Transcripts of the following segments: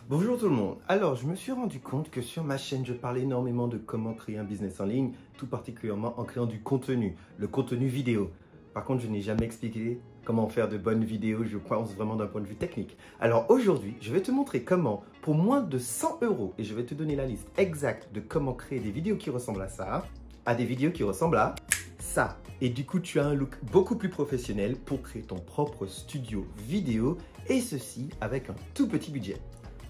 Bonjour tout le monde. Alors, je me suis rendu compte que sur ma chaîne, je parle énormément de comment créer un business en ligne, tout particulièrement en créant du contenu, le contenu vidéo. Par contre, je n'ai jamais expliqué comment faire de bonnes vidéos, je pense vraiment d'un point de vue technique. Alors aujourd'hui, je vais te montrer comment, pour moins de 100 €, et je vais te donner la liste exacte de comment créer des vidéos qui ressemblent à ça, à des vidéos qui ressemblent à ça. Et du coup, tu as un look beaucoup plus professionnel pour créer ton propre studio vidéo, et ceci avec un tout petit budget.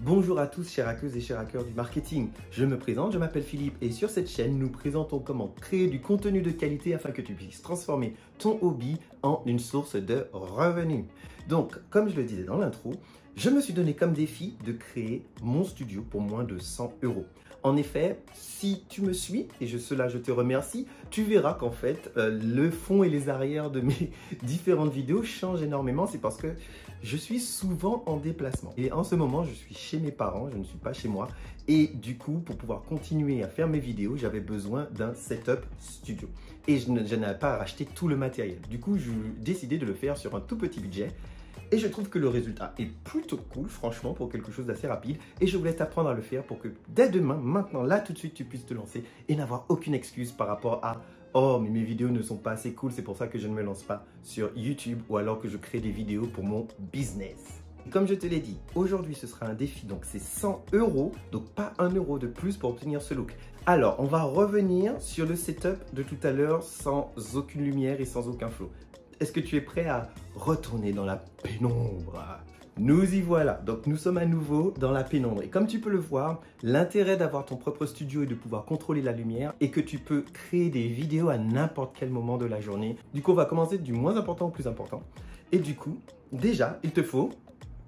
Bonjour à tous chers hackeuses et chers hackers du marketing, je me présente, je m'appelle Philippe et sur cette chaîne, nous présentons comment créer du contenu de qualité afin que tu puisses transformer ton hobby en une source de revenus. Donc, comme je le disais dans l'intro, je me suis donné comme défi de créer mon studio pour moins de 100 €. En effet, si tu me suis, et cela je te remercie, tu verras qu'en fait, le fond et les arrières de mes différentes vidéos changent énormément. C'est parce que je suis souvent en déplacement. Et en ce moment, je suis chez mes parents, je ne suis pas chez moi. Et du coup, pour pouvoir continuer à faire mes vidéos, j'avais besoin d'un setup studio. Et je n'avais pas à racheter tout le matériel. Du coup, j'ai décidé de le faire sur un tout petit budget. Et je trouve que le résultat est plutôt cool, franchement, pour quelque chose d'assez rapide. Et je voulais t'apprendre à le faire pour que dès demain, maintenant, là, tout de suite, tu puisses te lancer et n'avoir aucune excuse par rapport à « Oh, mais mes vidéos ne sont pas assez cool, c'est pour ça que je ne me lance pas sur YouTube ou alors que je crée des vidéos pour mon business. » Comme je te l'ai dit, aujourd'hui, ce sera un défi, donc c'est 100 €, donc pas 1 € de plus pour obtenir ce look. Alors, on va revenir sur le setup de tout à l'heure sans aucune lumière et sans aucun flow. Est-ce que tu es prêt à retourner dans la pénombre? Nous y voilà, donc nous sommes à nouveau dans la pénombre. Et comme tu peux le voir, l'intérêt d'avoir ton propre studio et de pouvoir contrôler la lumière est que tu peux créer des vidéos à n'importe quel moment de la journée. Du coup, on va commencer du moins important au plus important. Et du coup, déjà, il te faut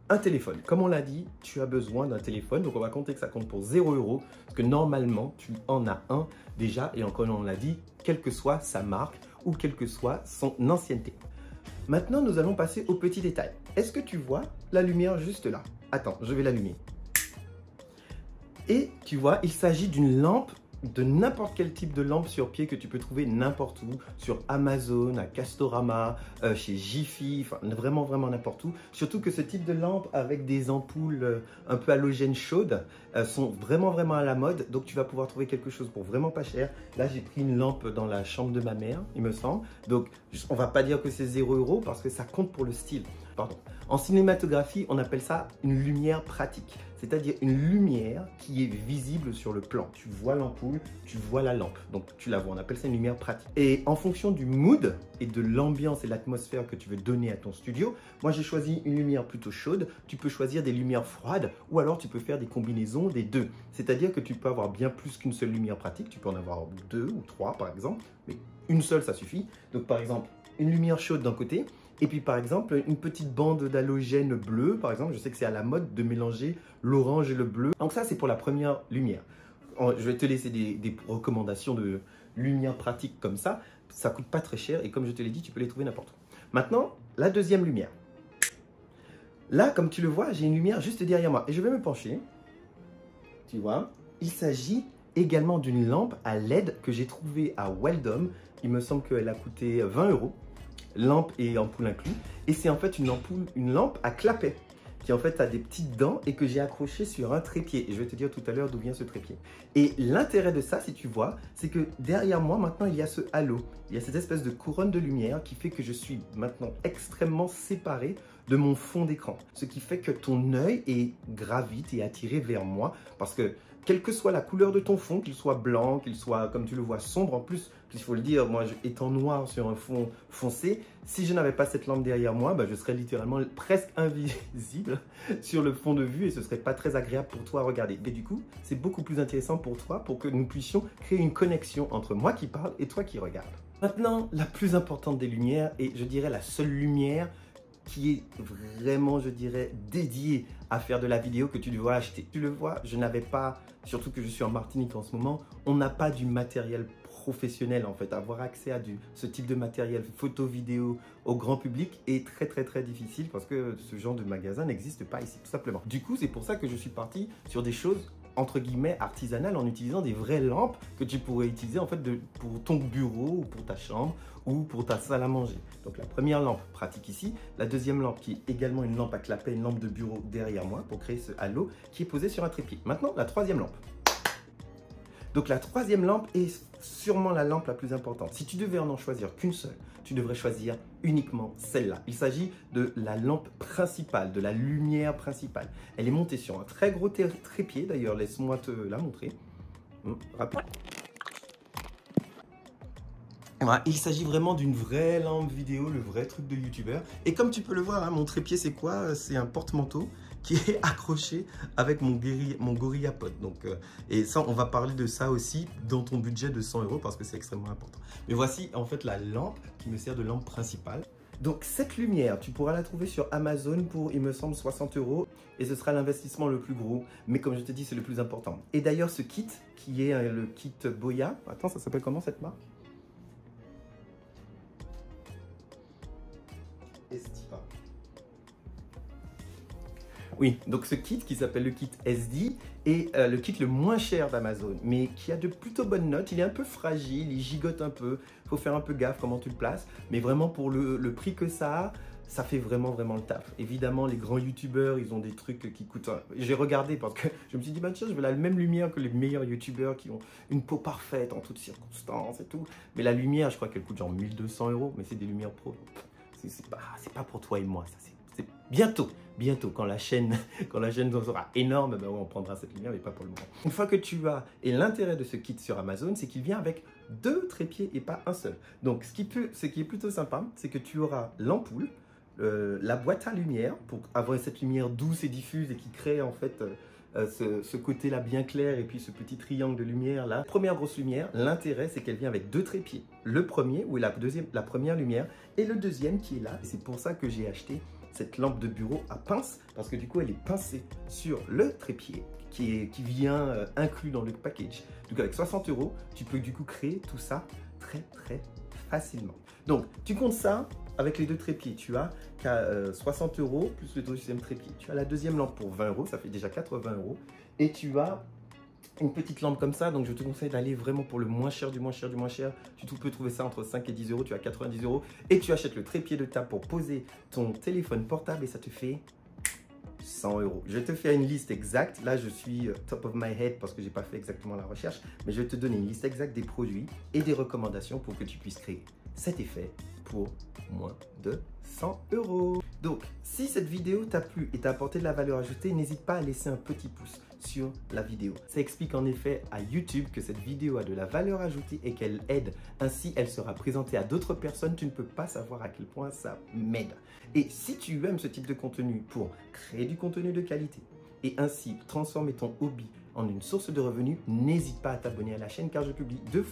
un téléphone. Comme on l'a dit, tu as besoin d'un téléphone. Donc, on va compter que ça compte pour 0 €. Parce que normalement, tu en as un déjà. Et encore, on l'a dit, quelle que soit sa marque ou quelle que soit son ancienneté. Maintenant, nous allons passer aux petits détails. Est-ce que tu vois la lumière juste là? Attends, je vais l'allumer. Et tu vois, il s'agit d'une lampe, de n'importe quel type de lampe sur pied que tu peux trouver n'importe où, sur Amazon, à Castorama, chez Jiffy, enfin vraiment n'importe où. Surtout que ce type de lampe avec des ampoules un peu halogènes chaudes sont vraiment à la mode. Donc tu vas pouvoir trouver quelque chose pour vraiment pas cher. Là j'ai pris une lampe dans la chambre de ma mère, il me semble. Donc on va pas dire que c'est 0 € parce que ça compte pour le style. Pardon. En cinématographie, on appelle ça une lumière pratique, c'est-à-dire une lumière qui est visible sur le plan. Tu vois l'ampoule, tu vois la lampe, donc tu la vois, on appelle ça une lumière pratique. Et en fonction du mood et de l'ambiance et l'atmosphère que tu veux donner à ton studio, moi j'ai choisi une lumière plutôt chaude, tu peux choisir des lumières froides ou alors tu peux faire des combinaisons des deux. C'est-à-dire que tu peux avoir bien plus qu'une seule lumière pratique, tu peux en avoir 2 ou 3 par exemple, mais une seule ça suffit. Donc par exemple, une lumière chaude d'un côté, et puis par exemple, une petite bande d'halogène bleu, par exemple, je sais que c'est à la mode de mélanger l'orange et le bleu. Donc ça, c'est pour la première lumière. Je vais te laisser des recommandations de lumière pratique comme ça. Ça coûte pas très cher et comme je te l'ai dit, tu peux les trouver n'importe où. Maintenant, la deuxième lumière. Là, comme tu le vois, j'ai une lumière juste derrière moi. Et je vais me pencher. Tu vois, il s'agit également d'une lampe à LED que j'ai trouvée à Weldom. Il me semble qu'elle a coûté 20 €. Lampe et ampoule inclus. Et c'est en fait une lampe à clapet qui en fait a des petites dents et que j'ai accroché sur un trépied. Et je vais te dire tout à l'heure d'où vient ce trépied. Et l'intérêt de ça, si tu vois, c'est que derrière moi, maintenant, il y a ce halo. Il y a cette espèce de couronne de lumière qui fait que je suis maintenant extrêmement séparé de mon fond d'écran. Ce qui fait que ton œil est gravite et attiré vers moi parce que quelle que soit la couleur de ton fond, qu'il soit blanc, qu'il soit, comme tu le vois, sombre, en plus, il faut le dire, moi, étant noir sur un fond foncé, si je n'avais pas cette lampe derrière moi, je serais littéralement presque invisible sur le fond de vue et ce ne serait pas très agréable pour toi à regarder. Mais du coup, c'est beaucoup plus intéressant pour toi, pour que nous puissions créer une connexion entre moi qui parle et toi qui regarde. Maintenant, la plus importante des lumières, et je dirais la seule lumière qui est vraiment, je dirais, dédié à faire de la vidéo que tu dois acheter. Tu le vois, je n'avais pas, surtout que je suis en Martinique en ce moment, on n'a pas du matériel professionnel en fait. Avoir accès à ce type de matériel photo, vidéo au grand public est très difficile parce que ce genre de magasin n'existe pas ici, tout simplement. Du coup, c'est pour ça que je suis parti sur des choses entre guillemets artisanal en utilisant des vraies lampes que tu pourrais utiliser en fait pour ton bureau ou pour ta chambre ou pour ta salle à manger. Donc la première lampe pratique ici, la deuxième lampe qui est également une lampe à clapet, une lampe de bureau derrière moi pour créer ce halo qui est posé sur un trépied. Maintenant la troisième lampe. Donc la troisième lampe est sûrement la lampe la plus importante. Si tu devais en choisir qu'une seule, tu devrais choisir uniquement celle-là. Il s'agit de la lampe principale, de la lumière principale. Elle est montée sur un très gros trépied, d'ailleurs laisse-moi te la montrer. Rapide. Voilà, il s'agit vraiment d'une vraie lampe vidéo, le vrai truc de youtubeur. Et comme tu peux le voir, hein, mon trépied c'est quoi? C'est un porte-manteau qui est accroché avec mon GorillaPod. Donc, et ça, on va parler de ça aussi dans ton budget de 100 € parce que c'est extrêmement important. Mais voici en fait la lampe qui me sert de lampe principale. Donc cette lumière, tu pourras la trouver sur Amazon pour, il me semble, 60 € et ce sera l'investissement le plus gros. Mais comme je te dis, c'est le plus important. Et d'ailleurs, ce kit qui est le kit Boya, attends, ça s'appelle comment cette marque? Estiva. Oui, donc ce kit qui s'appelle le kit SD est le kit le moins cher d'Amazon, mais qui a de plutôt bonnes notes. Il est un peu fragile, il gigote un peu, il faut faire un peu gaffe comment tu le places, mais vraiment pour le prix que ça fait vraiment le taf. Évidemment, les grands youtubeurs, ils ont des trucs qui coûtent... J'ai regardé parce que je me suis dit, bah tiens, je veux la même lumière que les meilleurs youtubeurs qui ont une peau parfaite en toutes circonstances et tout. Mais la lumière, je crois qu'elle coûte genre 1200 €, mais c'est des lumières pro. C'est pas pour toi et moi, ça c'est bientôt quand la chaîne sera énorme, ben on prendra cette lumière, mais pas pour le moment. Une fois que tu as, et l'intérêt de ce kit sur Amazon, c'est qu'il vient avec 2 trépieds et pas un seul. Donc ce qui est plutôt sympa, c'est que tu auras l'ampoule, la boîte à lumière pour avoir cette lumière douce et diffuse et qui crée en fait ce côté-là bien clair et puis ce petit triangle de lumière là. Première grosse lumière, l'intérêt c'est qu'elle vient avec 2 trépieds. Le premier, ou la première lumière, et le deuxième qui est là. C'est pour ça que j'ai acheté cette lampe de bureau à pince, parce que du coup elle est pincée sur le trépied qui vient inclus dans le package. Donc avec 60 €, tu peux du coup créer tout ça très facilement. Donc tu comptes ça avec les 2 trépieds, tu as qu'à 60 € plus le deuxième trépied. Tu as la deuxième lampe pour 20 €, ça fait déjà 80 €. Et tu as une petite lampe comme ça, donc je te conseille d'aller vraiment pour le moins cher du moins cher du moins cher. Tu peux trouver ça entre 5 et 10 €, tu as 90 € et tu achètes le trépied de table pour poser ton téléphone portable et ça te fait 100 €. Je vais te faire une liste exacte. Là, je suis top of my head parce que j'ai pas fait exactement la recherche, mais je vais te donner une liste exacte des produits et des recommandations pour que tu puisses créer cet effet pour moins de 100 €. Donc, si cette vidéo t'a plu et t'a apporté de la valeur ajoutée, n'hésite pas à laisser un petit pouce sur la vidéo. Ça explique en effet à YouTube que cette vidéo a de la valeur ajoutée et qu'elle aide. Ainsi, elle sera présentée à d'autres personnes. Tu ne peux pas savoir à quel point ça m'aide. Et si tu aimes ce type de contenu pour créer du contenu de qualité et ainsi transformer ton hobby en une source de revenus, n'hésite pas à t'abonner à la chaîne car je publie 2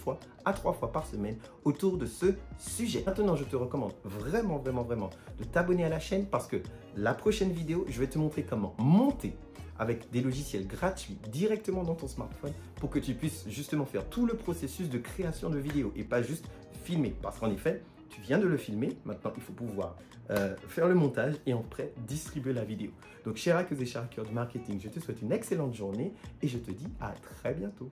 à 3 fois par semaine autour de ce sujet. Maintenant, je te recommande vraiment de t'abonner à la chaîne parce que la prochaine vidéo, je vais te montrer comment monter avec des logiciels gratuits directement dans ton smartphone pour que tu puisses justement faire tout le processus de création de vidéos et pas juste filmer. Parce qu'en effet, tu viens de le filmer, maintenant il faut pouvoir faire le montage et après distribuer la vidéo. Donc chers hackers et chers hackers du marketing, je te souhaite une excellente journée et je te dis à très bientôt.